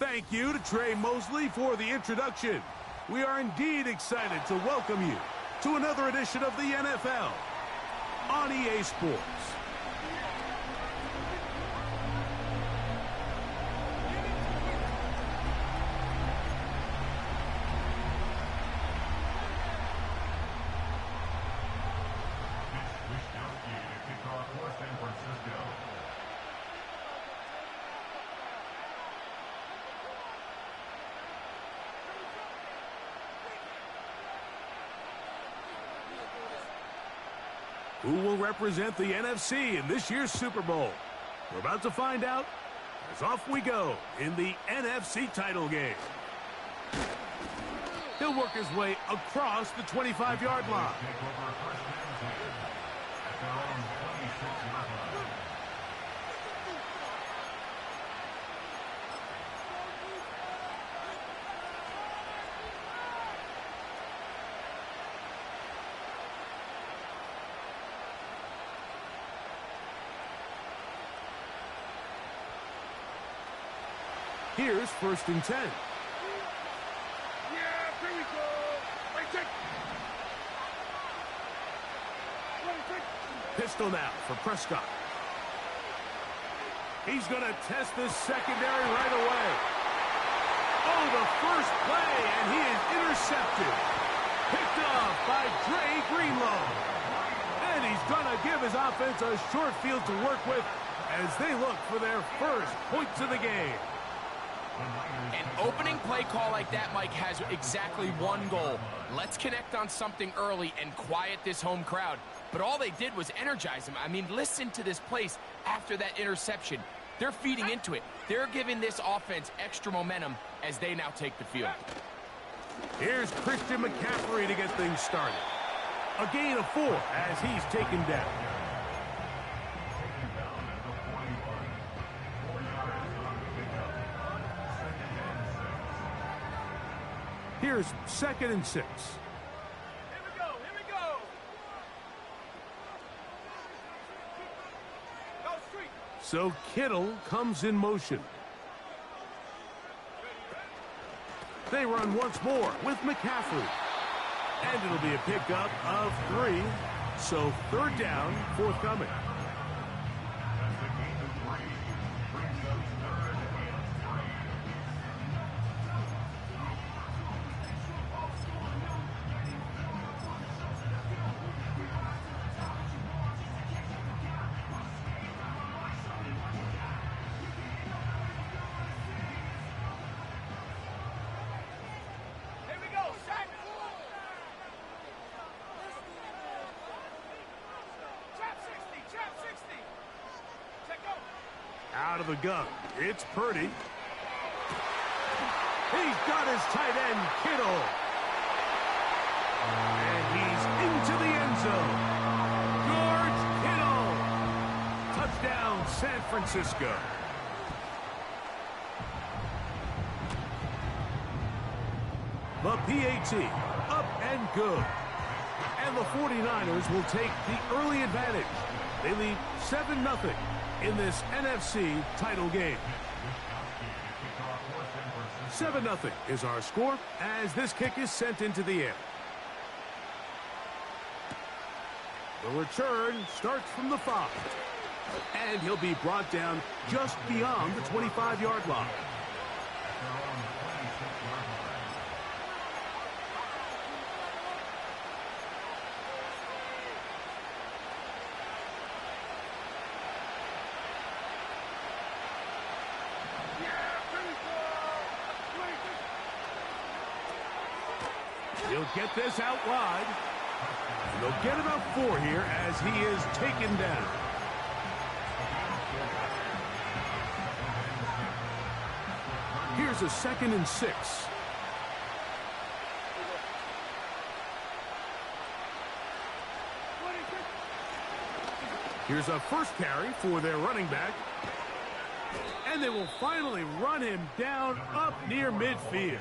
Thank you to Trey Mosley for the introduction. We are indeed excited to welcome you to another edition of the NFL on EA Sports. Who will represent the NFC in this year's Super Bowl? We're about to find out as off we go in the NFC title game. He'll work his way across the 25-yard line. Here's 1st and 10. Yeah, here we go. Pistol now for Prescott. He's going to test this secondary right away. Oh, the first play, and he is intercepted. Picked off by Dre Greenlaw. And he's going to give his offense a short field to work with as they look for their first points of the game. An opening play call like that, Mike, has exactly one goal. Let's connect on something early and quiet this home crowd. But all they did was energize them. I mean, listen to this place after that interception. They're feeding into it. They're giving this offense extra momentum as they now take the field. Here's Christian McCaffrey to get things started. A gain of 4 as he's taken down. Here's 2nd and 6. Here we go. Go street. So Kittle comes in motion. They run once more with McCaffrey. And it'll be a pickup of 3. So 3rd down, forthcoming. Out of the gun, it's Purdy. He's got his tight end, Kittle. And he's into the end zone. George Kittle. Touchdown, San Francisco. The PAT, up and good. And the 49ers will take the early advantage. They lead 7-0. In this NFC title game. 7-0 is our score as this kick is sent into the air. The return starts from the 5. And he'll be brought down just beyond the 25-yard line. He'll get this out wide. And they'll get about 4 here as he is taken down. Here's a 2nd and 6. Here's a first carry for their running back. And they will finally run him down up near midfield.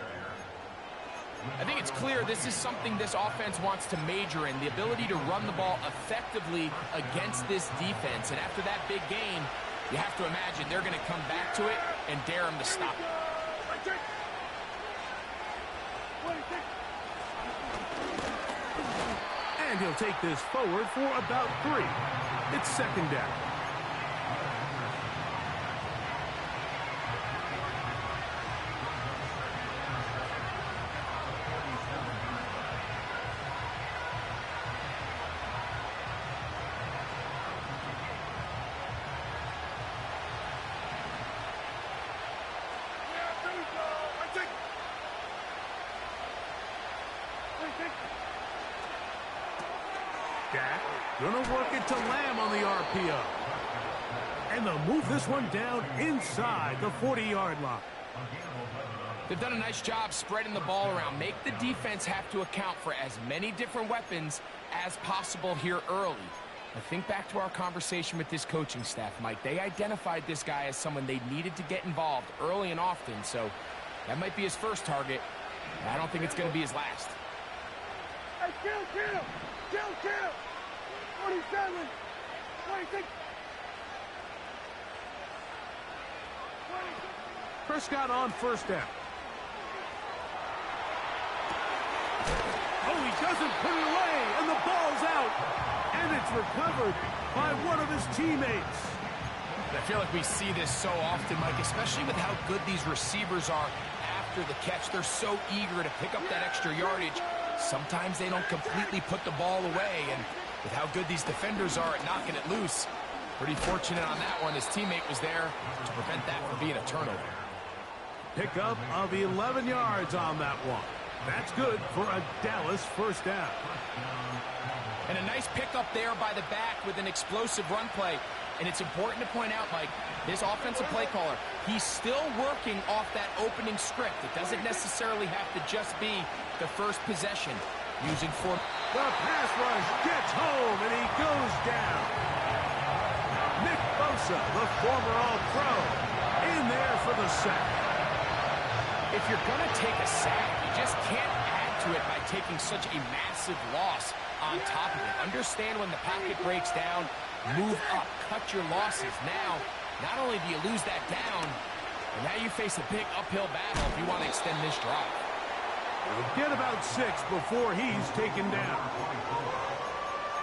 I think it's clear this is something this offense wants to major in, the ability to run the ball effectively against this defense. And after that big gain, you have to imagine they're going to come back to it and dare him to stop it. And he'll take this forward for about 3. It's second down. Dak gonna work it to Lamb on the RPO. And they'll move this one down inside the 40-yard line. They've done a nice job spreading the ball around. Make the defense have to account for as many different weapons as possible here early. I think back to our conversation with this coaching staff, Mike. They identified this guy as someone they needed to get involved early and often, so that might be his first target. I don't think it's going to be his last. Hey, kill! 27, 26. Prescott on first down. Oh, he doesn't put it away, and the ball's out. And it's recovered by one of his teammates. I feel like we see this so often, Mike, especially with how good these receivers are after the catch. They're so eager to pick up that extra yardage. Sometimes they don't completely put the ball away, and with how good these defenders are at knocking it loose, pretty fortunate on that one. His teammate was there to prevent that from being a turnover. Pickup of 11 yards on that one. That's good for a Dallas first down. And a nice pickup there by the back with an explosive run play. And it's important to point out, Mike, this offensive play caller, he's still working off that opening script. It doesn't necessarily have to just be the first possession. Using for the pass rush gets home, and he goes down. Nick Bosa, the former All-Pro, in there for the sack. If you're going to take a sack, you just can't add to it by taking such a massive loss on top of it. Understand when the pocket breaks down, move up, cut your losses. Now, not only do you lose that down, but now you face a big uphill battle if you want to extend this drive. He'll get about 6 before he's taken down.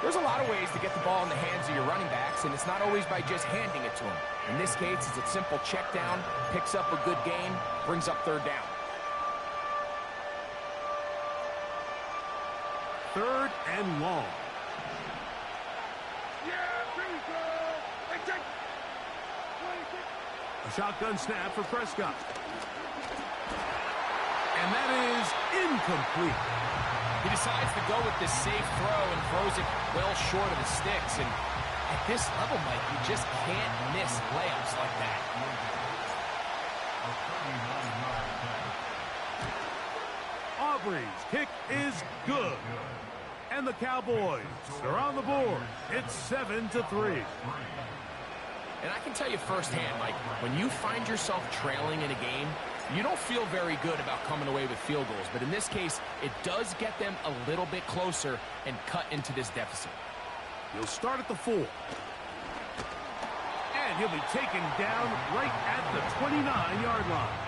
There's a lot of ways to get the ball in the hands of your running backs, and it's not always by just handing it to them. In this case, it's a simple check down, picks up a good gain, brings up third down. Third and long. A shotgun snap for Prescott. And that is incomplete. He decides to go with this safe throw and throws it well short of the sticks. And at this level, Mike, you just can't miss layups like that. Aubrey's kick is good. And the Cowboys are on the board. It's 7-3. And I can tell you firsthand, Mike, when you find yourself trailing in a game, you don't feel very good about coming away with field goals. But in this case, it does get them a little bit closer and cut into this deficit. He'll start at the 4. And he'll be taken down right at the 29-yard line.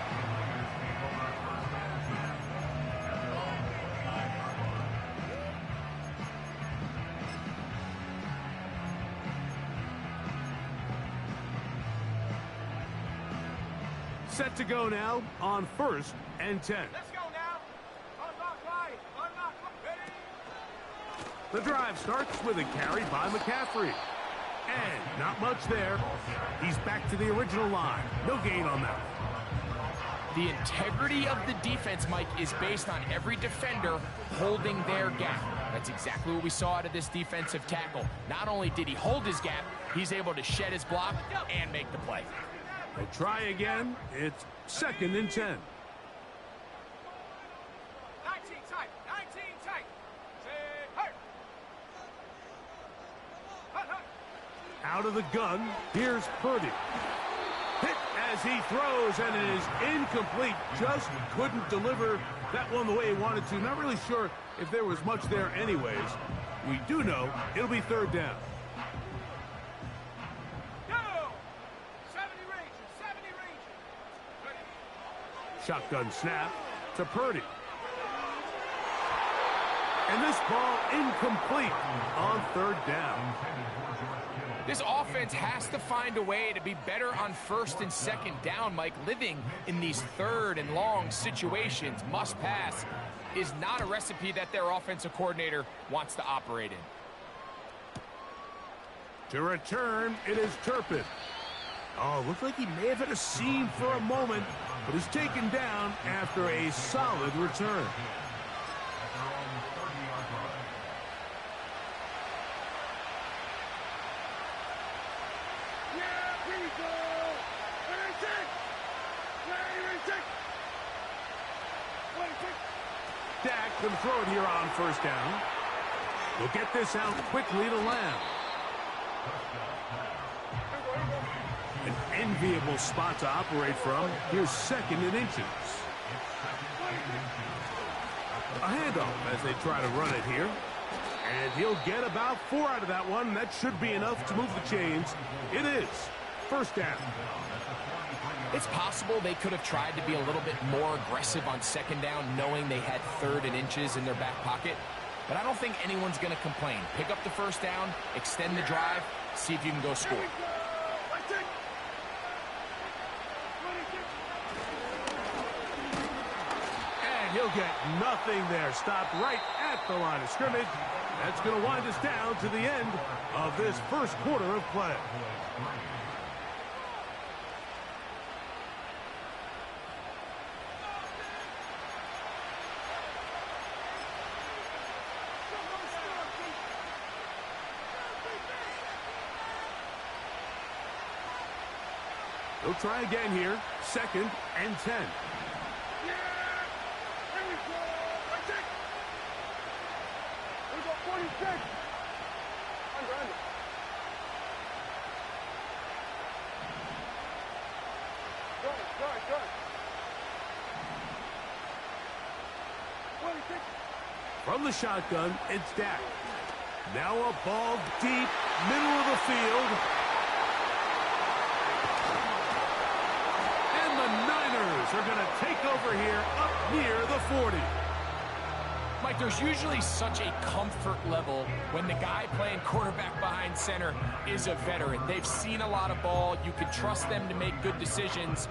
Set to go now on 1st and 10. Let's go now. Unlock right. Unlock ready. The drive starts with a carry by McCaffrey. And not much there. He's back to the original line. No gain on that. The integrity of the defense, Mike, is based on every defender holding their gap. That's exactly what we saw out of this defensive tackle. Not only did he hold his gap, he's able to shed his block and make the play. They'll try again. It's 2nd and 10. 19 tight. 19 tight. Say, hurt. Out of the gun, here's Purdy. Hit as he throws, and it is incomplete. Just couldn't deliver that one the way he wanted to. Not really sure if there was much there anyways. We do know it'll be 3rd down. Shotgun snap to Purdy. And this ball incomplete on third down. This offense has to find a way to be better on first and second down, Mike. Living in these third and long situations, must pass, is not a recipe that their offensive coordinator wants to operate in. To return, it is Turpin. Oh, looked like he may have hit a seam for a moment, but is taken down after a solid return. Dak can throw it here on first down. He'll get this out quickly to Lamb. An enviable spot to operate from. Here's second and inches. A handoff as they try to run it here. And he'll get about 4 out of that one. That should be enough to move the chains. It is first down. It's possible they could have tried to be a little bit more aggressive on second down, knowing they had third and inches in their back pocket. But I don't think anyone's going to complain. Pick up the first down, extend the drive, see if you can go score. And he'll get nothing there. Stopped right at the line of scrimmage. That's going to wind us down to the end of this first quarter of play. They'll try again here. Second and 10. Yeah! Here we go! Right there! We got 46! Under. Good. 26! From the shotgun, it's Dak. Now a ball deep, middle of the field. Are going to take over here up near the 40. Mike, there's usually such a comfort level when the guy playing quarterback behind center is a veteran. They've seen a lot of ball. You can trust them to make good decisions.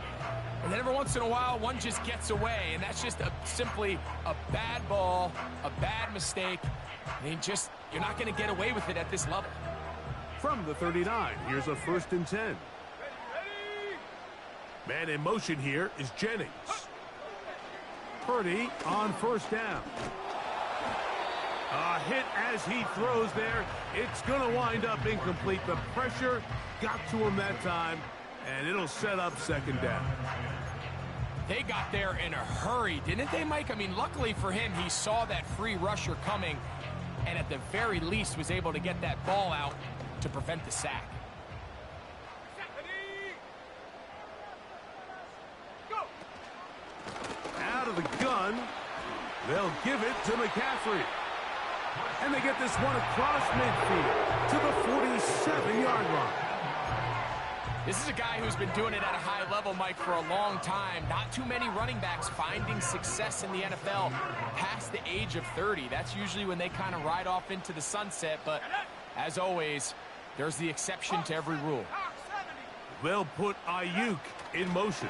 And then every once in a while, one just gets away, and that's just simply a bad ball, a bad mistake. I mean, you're not going to get away with it at this level. From the 39, here's a first and 10. Man in motion here is Jennings. Purdy on first down. A hit as he throws there. It's going to wind up incomplete. The pressure got to him that time, and it'll set up second down. They got there in a hurry, didn't they, Mike? I mean, luckily for him, he saw that free rusher coming, and at the very least was able to get that ball out to prevent the sack. Out of the gun, they'll give it to McCaffrey. And they get this one across midfield to the 47-yard line. This is a guy who's been doing it at a high level, Mike, for a long time. Not too many running backs finding success in the NFL past the age of 30. That's usually when they kind of ride off into the sunset. But as always, there's the exception to every rule. They'll put Ayuk in motion.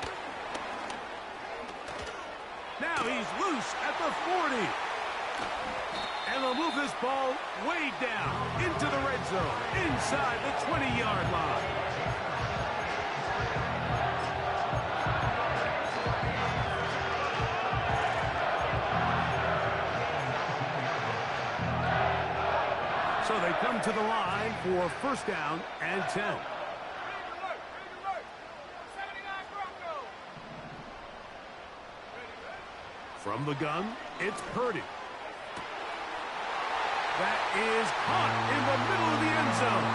Now he's loose at the 40. And they'll move this ball way down into the red zone, inside the 20-yard line. So they come to the line for first down and 10. From the gun, it's Purdy. That is caught in the middle of the end zone.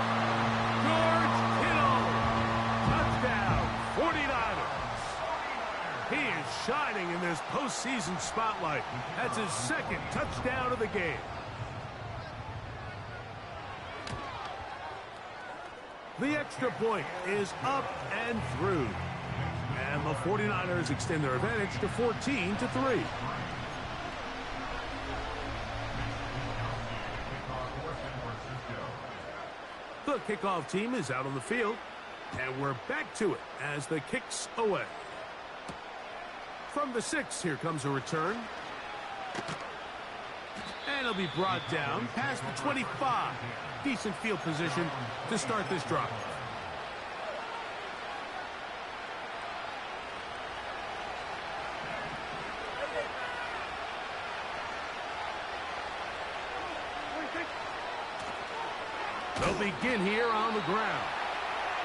George Kittle. Touchdown, 49ers. He is shining in this postseason spotlight. That's his second touchdown of the game. The extra point is up and through. And the 49ers extend their advantage to 14-3. The kickoff team is out on the field, and we're back to it as the kick's away. From the 6, here comes a return. And it'll be brought down past the 25. Decent field position to start this drive. They'll begin here on the ground.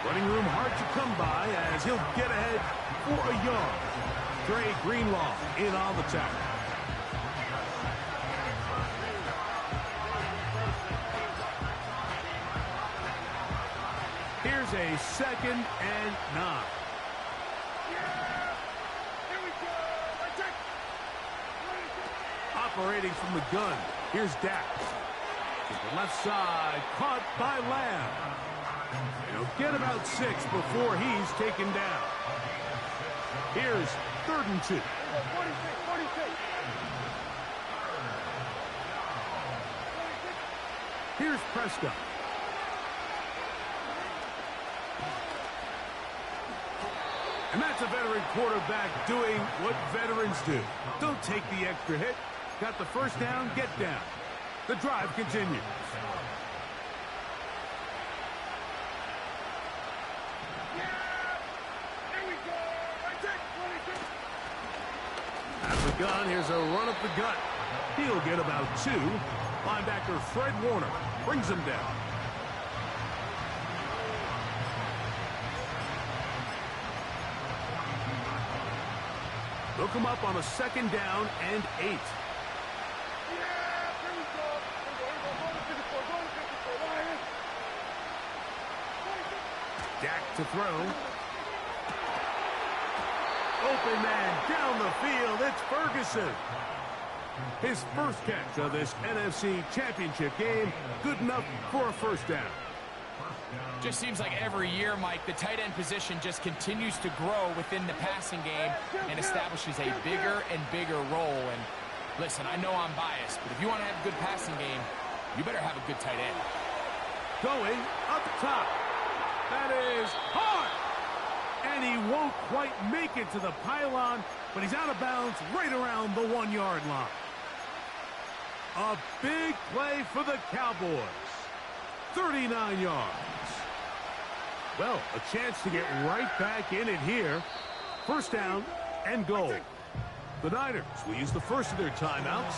Running room hard to come by as he'll get ahead for a yard. Dre Greenlaw in on the tackle. Here's a 2nd and 9. Operating from the gun, here's Dak. To the left side, caught by Lamb. He'll get about 6 before he's taken down. Here's 3rd and 2. Here's Prescott. And that's a veteran quarterback doing what veterans do. Don't take the extra hit. Got the first down, get down. The drive continues. Out of the gun, here's a run up the gut. He'll get about 2. Linebacker Fred Warner brings him down. They'll come up on a 2nd down and 8. Dak to throw. Open man down the field. It's Ferguson. His first catch of this NFC Championship game. Good enough for a first down. Just seems like every year, Mike, the tight end position just continues to grow within the passing game and establishes a bigger and bigger role. And listen, I know I'm biased, but if you want to have a good passing game, you better have a good tight end. Going up top. That is hard. And he won't quite make it to the pylon, but he's out of bounds right around the 1-yard line. A big play for the Cowboys. 39 yards. Well, a chance to get right back in it here. First down and goal. The Niners will use the first of their timeouts.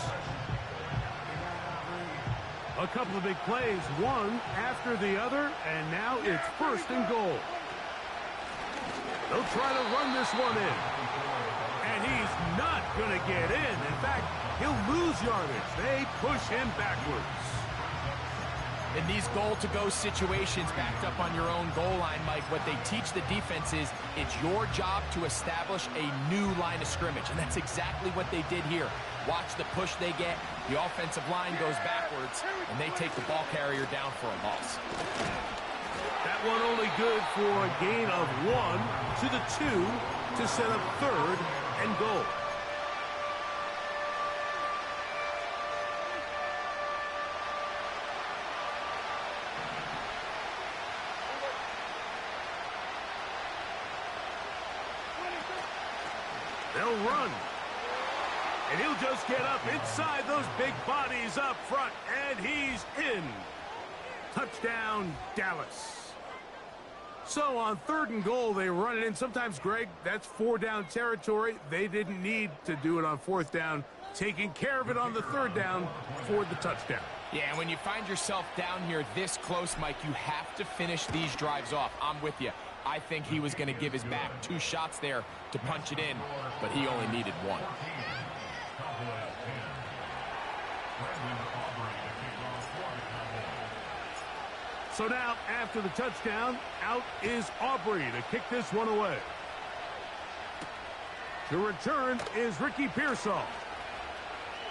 A couple of big plays, one after the other, and now it's 1st and goal. They'll try to run this one in. And he's not going to get in. In fact, he'll lose yardage. They push him backwards. In these goal-to-go situations backed up on your own goal line, Mike, what they teach the defense is it's your job to establish a new line of scrimmage, and that's exactly what they did here. Watch the push they get. The offensive line goes backwards, and they take the ball carrier down for a loss. That one only good for a gain of 1 to the 2 to set up 3rd and goal. They'll run. And he'll just get up inside those big bodies up front. And he's in. Touchdown, Dallas. So on 3rd and goal, they run it in. Sometimes, Greg, that's 4-down territory. They didn't need to do it on 4th down. Taking care of it on the 3rd down for the touchdown. Yeah, when you find yourself down here this close, Mike, you have to finish these drives off. I'm with you. I think he was going to give his back 2 shots there to punch it in, but he only needed 1. So now, after the touchdown, out is Aubrey to kick this one away. To return is Ricky Pearsall.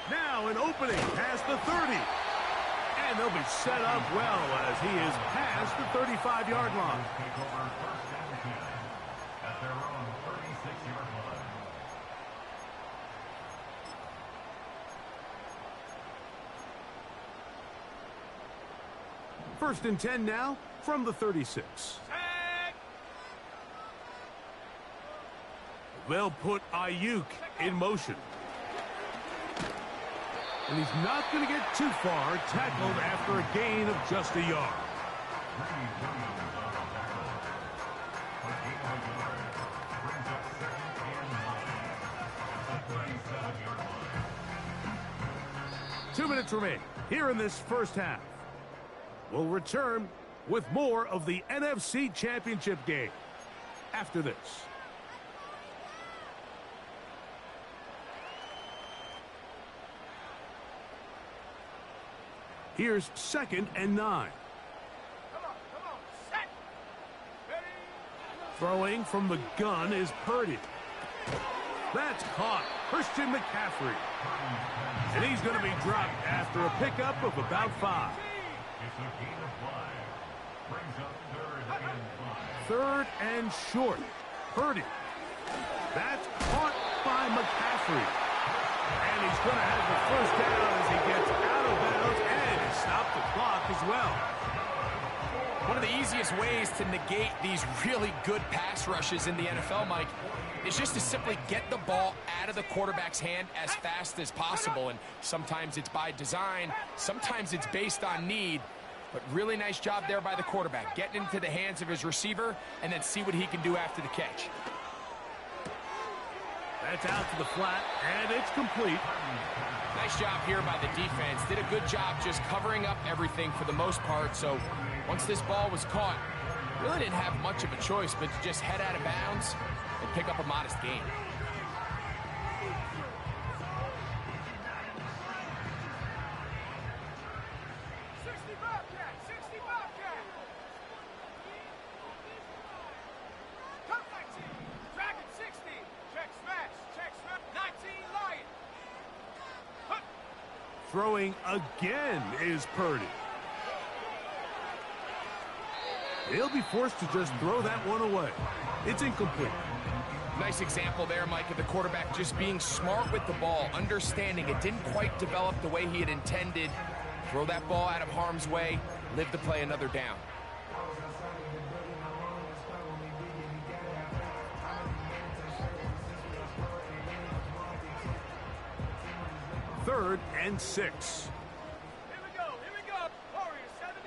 Now an opening past the 30. And they'll be set up well as he is past the 35-yard line. First and 10 now from the 36. They'll put Ayuk in motion. And he's not going to get too far, tackled after a gain of just a yard. Two minutes remain here in this first half. We'll return with more of the NFC Championship game after this. Here's 2nd and 9. Come on, set. Ready. Throwing from the gun is Purdy. That's caught. Christian McCaffrey. And he's going to be dropped after a pickup of about 5. Third and short. Purdy. That's caught by McCaffrey. And he's going to have the first down as he gets out of bounds and stop the clock as well. One of the easiest ways to negate these really good pass rushes in the NFL, Mike, is just to simply get the ball out of the quarterback's hand as fast as possible. And sometimes it's by design, sometimes it's based on need. But really nice job there by the quarterback, getting into the hands of his receiver and then see what he can do after the catch. That's out to the flat, and it's complete. Nice job here by the defense. Did a good job just covering up everything for the most part. So once this ball was caught, really didn't have much of a choice but to just head out of bounds and pick up a modest gain. Throwing again is Purdy. He'll be forced to just throw that one away. It's incomplete. Nice example there, Mike, of the quarterback just being smart with the ball, understanding it didn't quite develop the way he had intended. Throw that ball out of harm's way, live to play another down. Third and 6. Here we go. Warriors 70.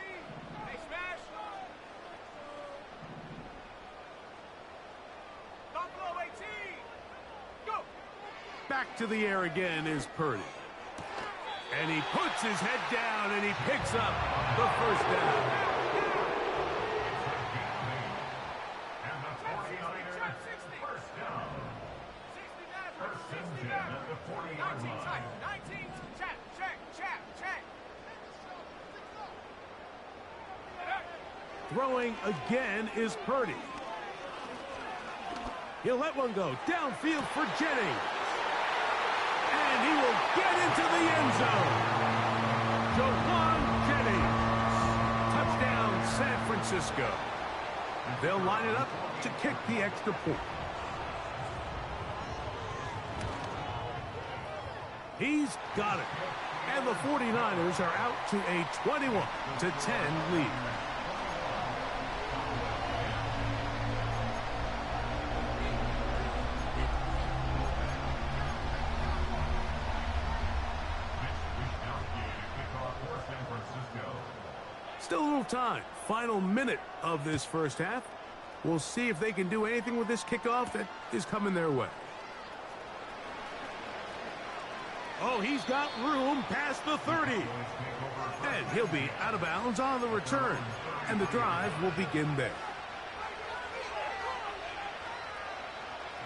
They smash. Buffalo 18. Go. Back to the air again is Purdy. And he puts his head down and he picks up the first down. Throwing again is Purdy. He'll let one go downfield for Jennings. And he will get into the end zone. Jawan Jennings. Touchdown, San Francisco. They'll line it up to kick the extra point. He's got it. And the 49ers are out to a 21-10 lead. Still a little time. Final minute of this first half. We'll see if they can do anything with this kickoff that is coming their way. Oh, he's got room past the 30. And he'll be out of bounds on the return. And the drive will begin there.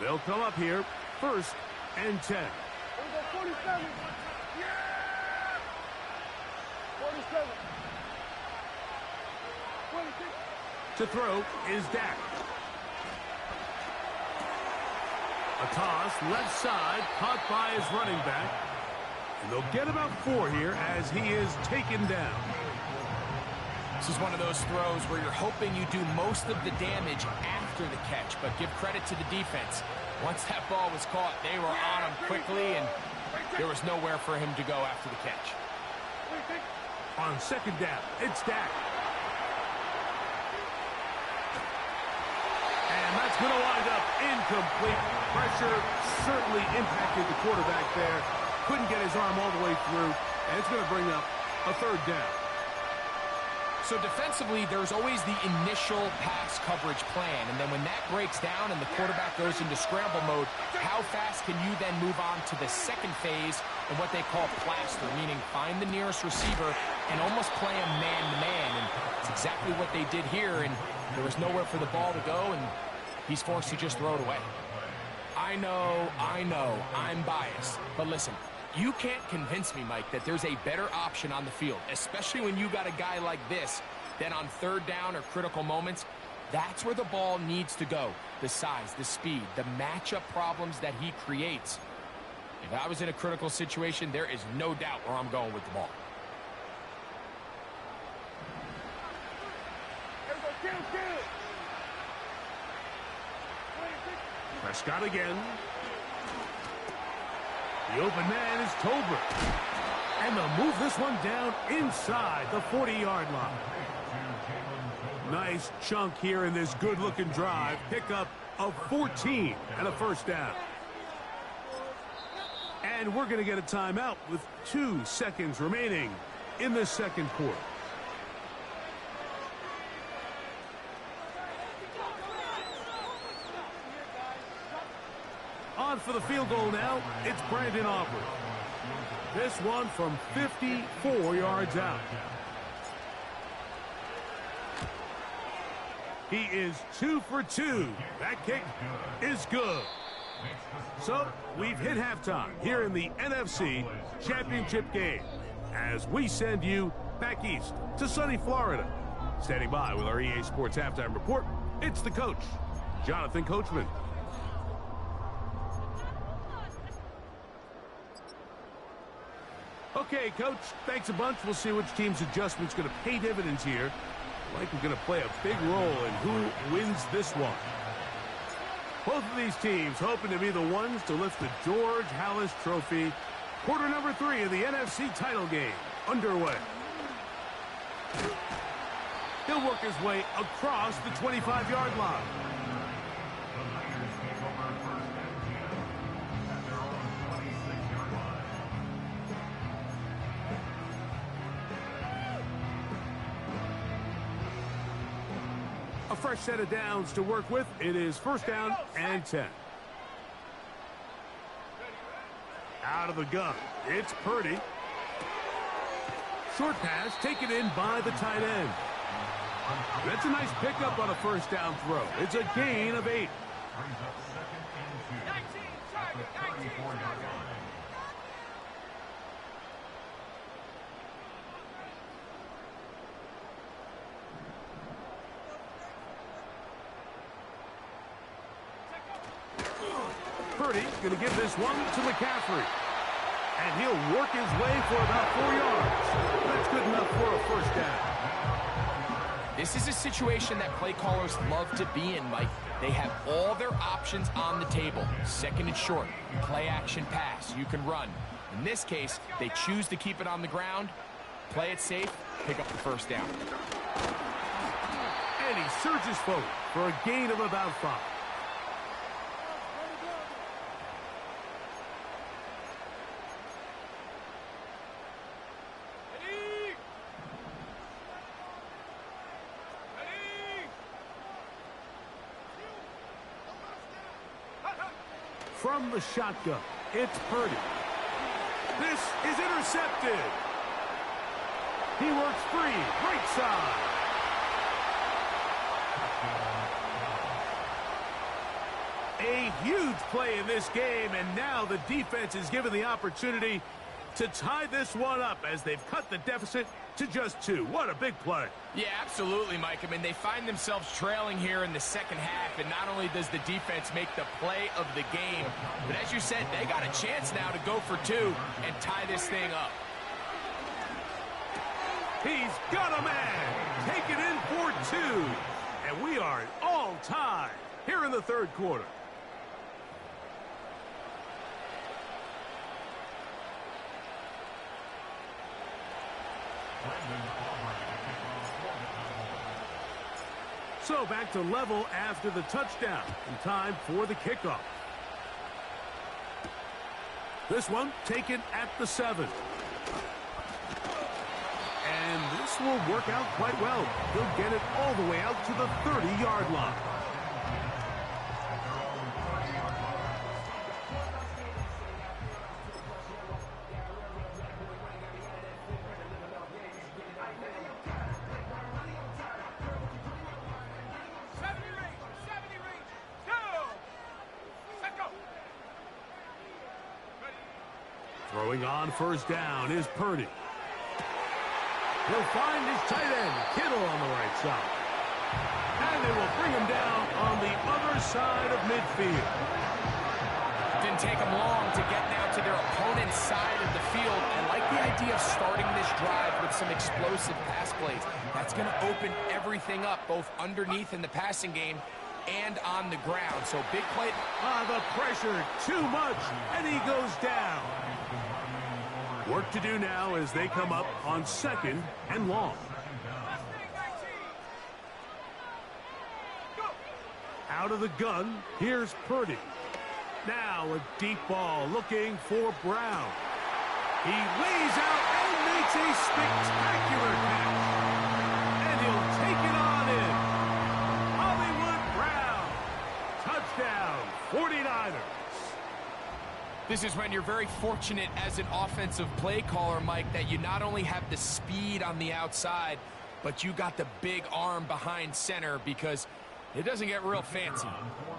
They'll come up here, 1st and 10. 47. Yeah! 47. 26. To throw is Dak. A toss left side, caught by his running back. And they'll get about 4 here as he is taken down. This is one of those throws where you're hoping you do most of the damage after the catch, but give credit to the defense. Once that ball was caught, they were on him quickly, and there was nowhere for him to go after the catch. On 2nd down, it's Dak. going to wind up incomplete. Pressure certainly impacted the quarterback there. Couldn't get his arm all the way through, and it's going to bring up a third down. So defensively, there's always the initial pass coverage plan, and then when that breaks down and the quarterback goes into scramble mode, how fast can you then move on to the second phase and what they call plaster, meaning find the nearest receiver and almost play him man-to-man, and it's exactly what they did here, and there was nowhere for the ball to go, and he's forced to just throw it away. I know, I'm biased, but listen, you can't convince me, Mike, that there's a better option on the field, especially when you got a guy like this, that on third down or critical moments, that's where the ball needs to go. The size, the speed, the matchup problems that he creates. If I was in a critical situation, there is no doubt where I'm going with the ball. Prescott again. The open man is Tolbert. And they'll move this one down inside the 40-yard line. Nice chunk here in this good-looking drive. Pickup of 14 and a first down. And we're going to get a timeout with 2 seconds remaining in the second quarter. On for the field goal now, it's Brandon Aubrey. This one from 54 yards out. He is 2 for 2. That kick is good. So we've hit halftime here in the NFC Championship game as we send you back east to sunny Florida. Standing by with our EA Sports Halftime Report, it's the coach, Jonathan Coachman. Okay, Coach, thanks a bunch. We'll see which team's adjustment's going to pay dividends here. Likely going to play a big role in who wins this one. Both of these teams hoping to be the ones to lift the George Halas Trophy. Quarter number 3 of the NFC title game underway. He'll work his way across the 25-yard line. A fresh set of downs to work with. It is first down and 10. Out of the gun. It's Purdy. Short pass taken in by the tight end. That's a nice pickup on a first down throw. It's a gain of 8. Purdy going to give this one to McCaffrey. And he'll work his way for about 4 yards. That's good enough for a first down. This is a situation that play callers love to be in, Mike. They have all their options on the table. Second and short, play action pass, you can run. In this case, they choose to keep it on the ground, play it safe, pick up the first down. And he surges forward for a gain of about 5. From the shotgun, it's Purdy. This is intercepted. He works free, right side. A huge play in this game, and now the defense is given the opportunity to tie this one up as they've cut the deficit to just 2. What a big play. Yeah, absolutely, Mike. I mean, they find themselves trailing here in the second half, and not only does the defense make the play of the game, but as you said, they got a chance now to go for 2 and tie this thing up. He's got a man. Take it in for 2. And we are at all time here in the third quarter. So back to level after the touchdown. And time for the kickoff. This one taken at the 7. And this will work out quite well. He'll get it all the way out to the 30-yard line. Throwing on first down is Purdy. He'll find his tight end, Kittle, on the right side. And they will bring him down on the other side of midfield. Didn't take them long to get now to their opponent's side of the field. I like the idea of starting this drive with some explosive pass plays. That's going to open everything up, both underneath in the passing game and on the ground. So big play. The pressure, too much, and he goes down. Work to do now as they come up on 2nd and long. Out of the gun, here's Purdy. Now a deep ball looking for Brown. He lays out and makes a spectacular catch. And he'll take it on in. Hollywood Brown. Touchdown, 49ers. This is when you're very fortunate as an offensive play caller, Mike, that you not only have the speed on the outside, but you got the big arm behind center, because it doesn't get real fancy.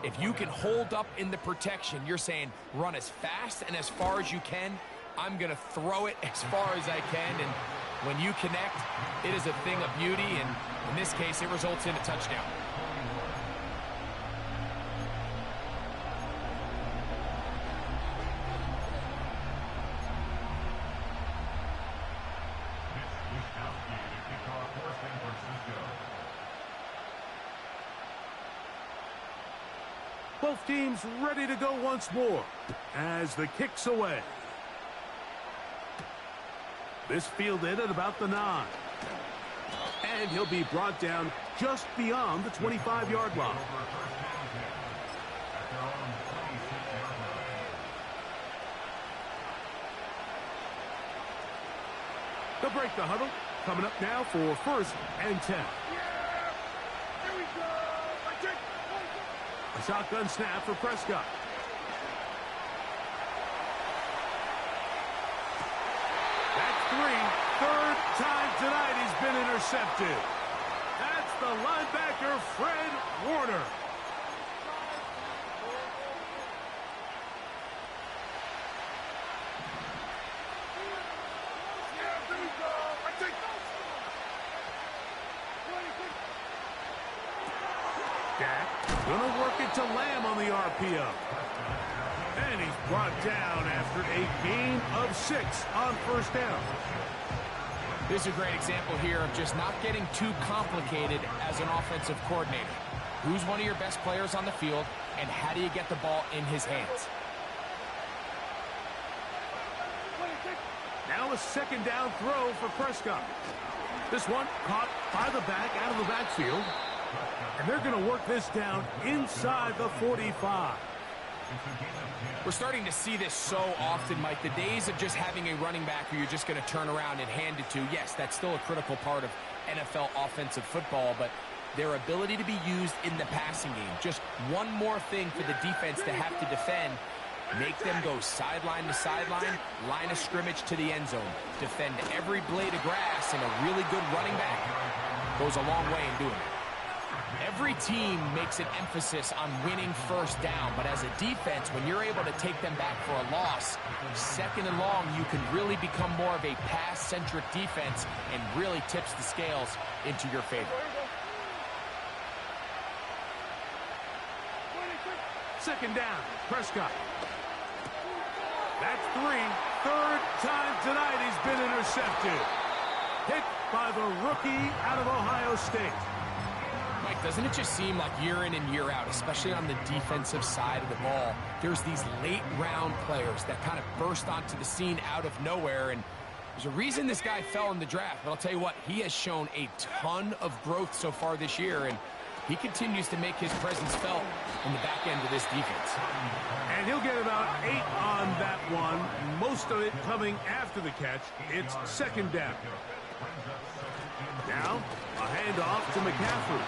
If you can hold up in the protection, you're saying run as fast and as far as you can. I'm going to throw it as far as I can, and when you connect, it is a thing of beauty, and in this case, it results in a touchdown. Both teams ready to go once more as the kick's away. This fielded at about the 9. And he'll be brought down just beyond the 25-yard line. They'll break the huddle. Coming up now for 1st and 10. A shotgun snap for Prescott. That's 3. 3rd time tonight he's been intercepted. That's the linebacker, Fred Warner. Dak gonna work it to Lamb on the RPO. And he's brought down after a gain of 6 on 1st down. This is a great example here of just not getting too complicated as an offensive coordinator. Who's one of your best players on the field, and how do you get the ball in his hands? Now a 2nd down throw for Prescott. This one caught by the back out of the backfield. And they're going to work this down inside the 45. We're starting to see this so often, Mike. The days of just having a running back who you're just going to turn around and hand it to, yes, that's still a critical part of NFL offensive football, but their ability to be used in the passing game. Just one more thing for the defense to have to defend. Make them go sideline to sideline, line of scrimmage to the end zone. Defend every blade of grass, and a really good running back goes a long way in doing it. Every team makes an emphasis on winning 1st down, but as a defense, when you're able to take them back for a loss, 2nd and long, you can really become more of a pass-centric defense and really tips the scales into your favor. 2nd down, Prescott. That's 3. 3rd time tonight he's been intercepted. Picked by the rookie out of Ohio State. Mike, doesn't it just seem like year in and year out, especially on the defensive side of the ball, there's these late-round players that kind of burst onto the scene out of nowhere, and there's a reason this guy fell in the draft, but I'll tell you what, he has shown a ton of growth so far this year, and He continues to make his presence felt in the back end of this defense. And he'll get about 8 on that one. Most of it coming after the catch. It's second down. Now, a handoff to McCaffrey.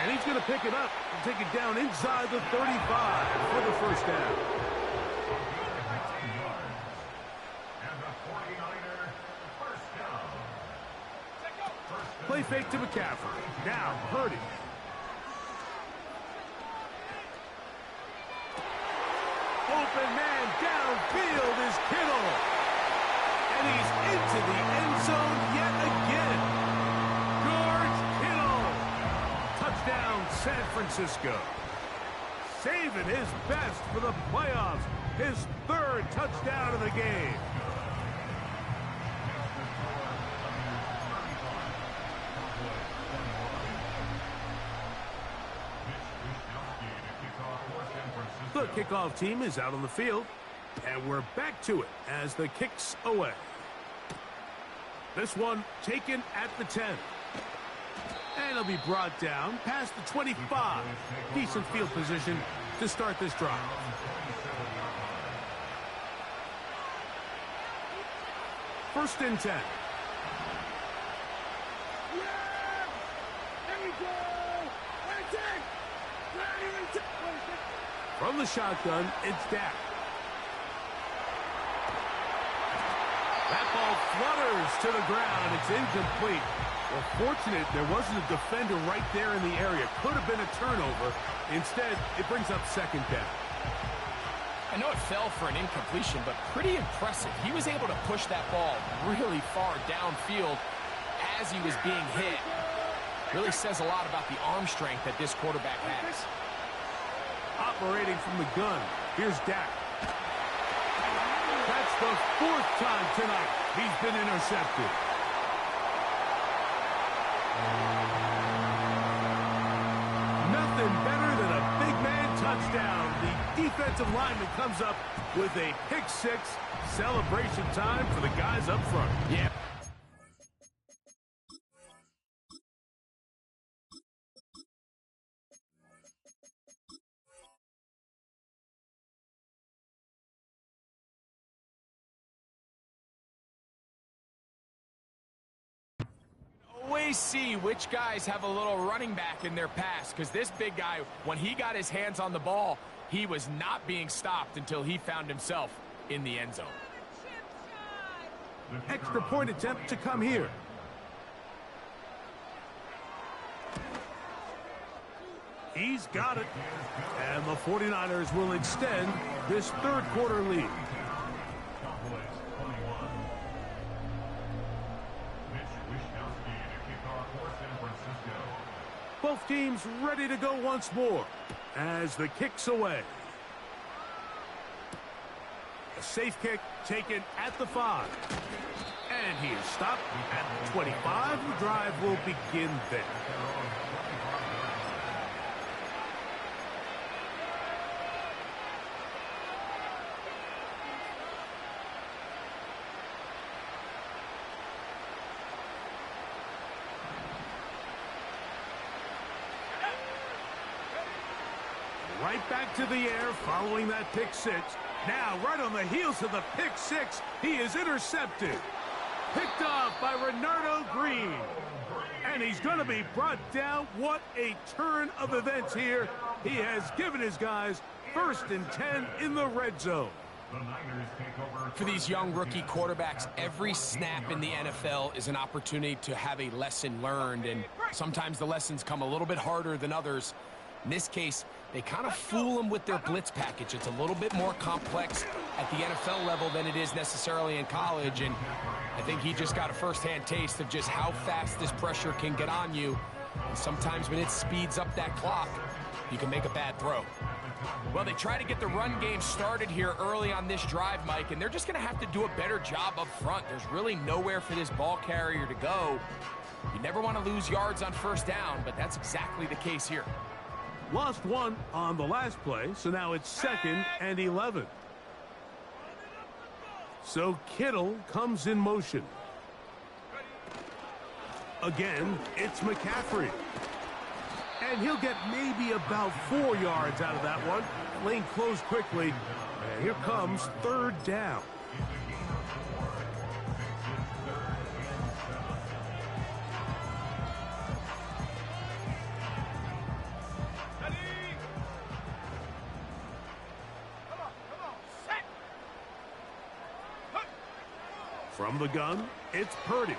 And he's going to pick it up and take it down inside the 35 for the first down. Play fake to McCaffrey. Now, Purdy. Open man downfield is Kittle. And he's into the end zone yet again. George Kittle. Touchdown, San Francisco. Saving his best for the playoffs. His 3rd touchdown of the game. The kickoff team is out on the field, and we're back to it as the kick's away. This one taken at the 10. And it'll be brought down past the 25. Decent field position to start this drive. First and 10. From the shotgun, it's Dak. That ball flutters to the ground. It's incomplete. Well, fortunate there wasn't a defender right there in the area. Could have been a turnover. Instead, it brings up second down. I know it fell for an incompletion, but pretty impressive. He was able to push that ball really far downfield as he was being hit. Really says a lot about the arm strength that this quarterback has. Operating from the gun, here's Dak. That's the 4th time tonight he's been intercepted. Nothing better than a big man touchdown. The defensive lineman comes up with a pick 6. Celebration time for the guys up front. Yeah. Always see which guys have a little running back in their pass, because this big guy, when he got his hands on the ball, he was not being stopped until he found himself in the end zone. Extra point attempt to come here. He's got it. And the 49ers will extend this 3rd quarter lead. Both teams ready to go once more as the kick's away. A safe kick taken at the 5. And he is stopped at the 25. The drive will begin there. Right back to the air following that pick 6. Now, right on the heels of the pick 6, he is intercepted. Picked off by Renardo Green. And he's going to be brought down. What a turn of events here. He has given his guys 1st and 10 in the red zone. For these young rookie quarterbacks, every snap in the NFL is an opportunity to have a lesson learned. And sometimes the lessons come a little bit harder than others. In this case, they kind of fool them with their blitz package. It's a little bit more complex at the NFL level than it is necessarily in college, and I think he just got a first-hand taste of just how fast this pressure can get on you. And sometimes when it speeds up that clock, you can make a bad throw. Well, they try to get the run game started here early on this drive, Mike, and they're just going to have to do a better job up front. There's really nowhere for this ball carrier to go. You never want to lose yards on first down, but that's exactly the case here. Lost 1 on the last play, so now it's 2nd and 11. So Kittle comes in motion. Again, it's McCaffrey. And he'll get maybe about 4 yards out of that one. Lane closed quickly. And here comes third down. From the gun, it's Purdy.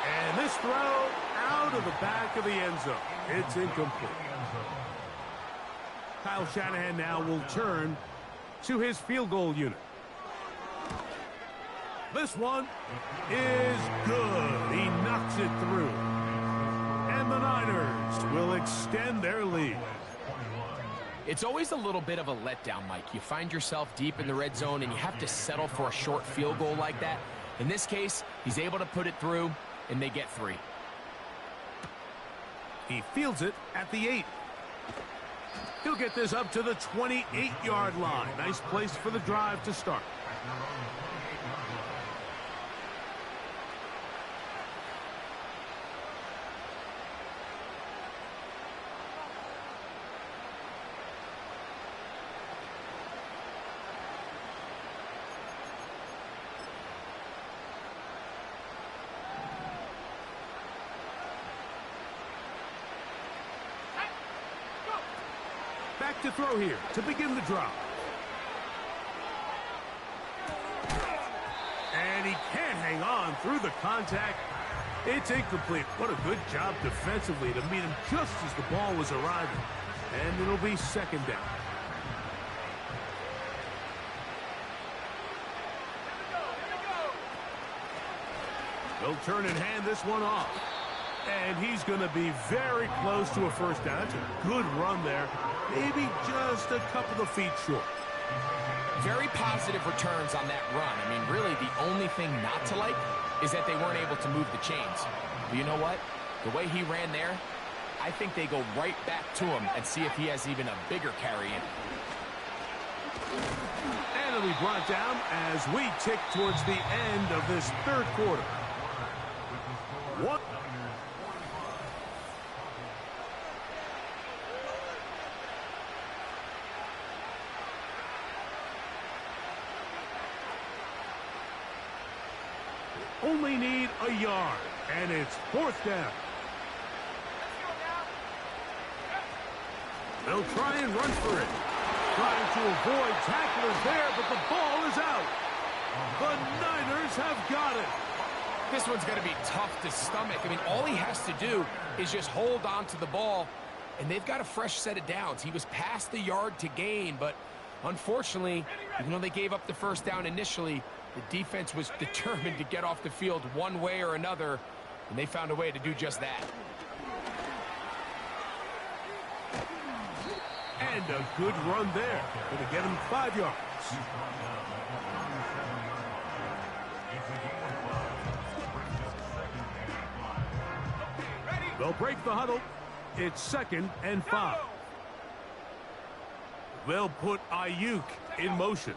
And this throw out of the back of the end zone. It's incomplete. Kyle Shanahan now will turn to his field goal unit. This one is good. He knocks it through. And the Niners will extend their lead. It's always a little bit of a letdown, Mike. You find yourself deep in the red zone and you have to settle for a short field goal like that. In this case, he's able to put it through, and they get 3. He fields it at the 8. He'll get this up to the 28-yard line. Nice place for the drive to start. Back to throw here to begin the drive. And he can't hang on through the contact. It's incomplete. What a good job defensively to meet him just as the ball was arriving. And it'll be second down. They'll turn and hand this one off. And he's going to be very close to a first down. That's a good run there. Maybe just a couple of feet short. Very positive returns on that run. I mean, really, the only thing not to like is that they weren't able to move the chains. But you know what? The way he ran there, I think they go right back to him and see if he has even a bigger carry in. And it'll be brought down as we tick towards the end of this third quarter. What? Only need a yard, and it's fourth down. They'll try and run for it. Trying to avoid tacklers there, but the ball is out. The Niners have got it. This one's going to be tough to stomach. I mean, all he has to do is just hold on to the ball, and they've got a fresh set of downs. He was past the yard to gain, but unfortunately, even though they gave up the first down initially, the defense was determined to get off the field one way or another, and they found a way to do just that. And a good run there. Going to get him 5 yards. They'll break the huddle. It's 2nd and 5. They'll put Ayuk in motion.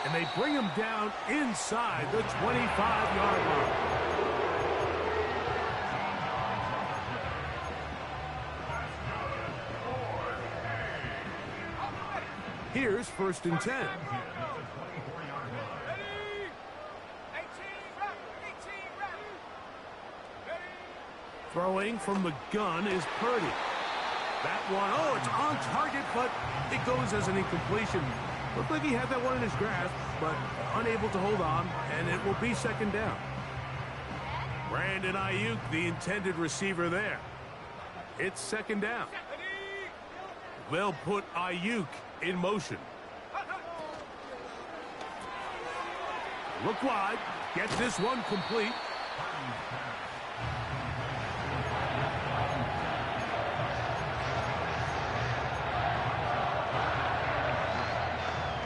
And they bring him down inside the 25-yard line. Here's 1st and 10. Throwing from the gun is Purdy. That one, oh, it's on target, but it goes as an incompletion. Looked like he had that one in his grasp, but unable to hold on, and it will be 2nd down. Brandon Ayuk, the intended receiver there. It's 2nd down. They'll put Ayuk in motion. Look wide. Gets this one complete.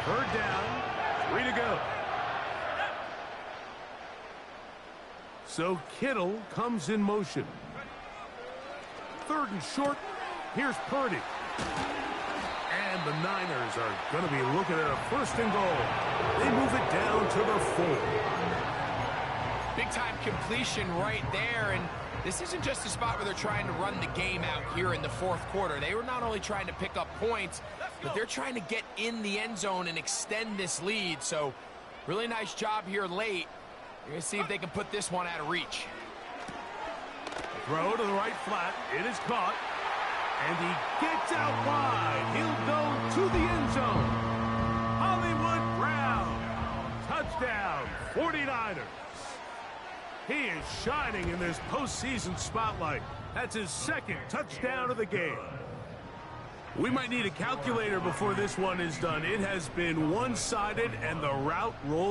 Third down, 3 to go. So Kittle comes in motion. 3rd and short. Here's Purdy. And the Niners are going to be looking at a 1st and goal. They move it down to the 4. Big-time completion right there, and this isn't just a spot where they're trying to run the game out here in the fourth quarter. They were not only trying to pick up points, but they're trying to get in the end zone and extend this lead. So really nice job here late. You're going to see if they can put this one out of reach. Throw to the right flat. It is caught. And he gets out wide. He'll go to the end zone. Hollywood Brown. Touchdown, 49ers. He is shining in this postseason spotlight. That's his second touchdown of the game. We might need a calculator before this one is done. It has been one-sided, and the route rolls